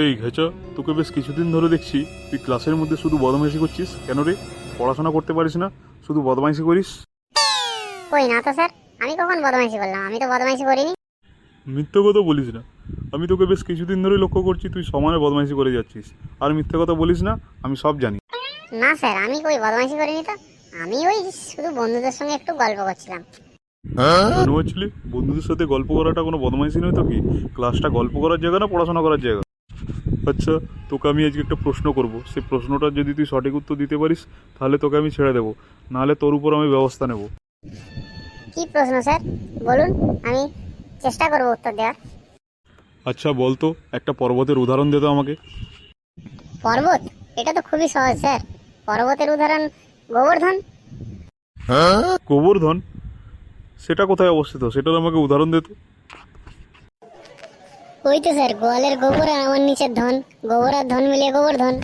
এই ঘেচা, তোকে বেশ কিছুদিন ধরে দেখছি তুই ক্লাসের মধ্যে শুধু বদমাইশি করছিস। কেন রে? পড়াশোনা করতে পারিস না, শুধু বদমাইশি করিস? কই না তো স্যার, আমি কখন বদমাইশি করলাম? আমি তো বদমাইশি করিনি। মিথ্যে কথা বলিস না। আমি তোকে বেশ কিছুদিন ধরে লক্ষ্য করছি তুই সমানে বদমাইশি করে যাচ্ছিস। আর মিথ্যে কথা বলিস না, আমি সব জানি। না স্যার, আমি কই বদমাইশি করিনি তো। আমি ওই শুধু বন্ধুদের সঙ্গে একটু গল্প করছিলাম। ধন্যবাদ ছিলি, বন্ধুদের সাথে গল্প করাটা কোনো বদমাইশি নয় তো কি? ক্লাসটা গল্প করার জায়গা না পড়াশোনা করার জায়গা? আচ্ছা, তোকে আমি আজকে একটা প্রশ্ন করব, সেই প্রশ্নটার যদি তুই সঠিক উত্তর দিতে পারিস তাহলে তোকে আমি ছেড়ে দেবো, নাহলে তোর উপর আমি ব্যবস্থা নেব। কি প্রশ্ন স্যার, বলুন, আমি চেষ্টা করব উত্তর দেওয়ার। আচ্ছা বলতো, একটা পর্বতের উদাহরণ দে তো আমাকে। পর্বত? এটা তো খুবই সহজ স্যার। পর্বতের উদাহরণ গোবর্ধন। গোবর্ধন? সেটা কোথায় অবস্থিত? সেটার আমাকে উদাহরণ দে তো। ওই তো স্যার, গোয়ালের গোবর আর আমার নিচের ধন, গোবর আর ধন মিলিয়ে গোবর্ধন।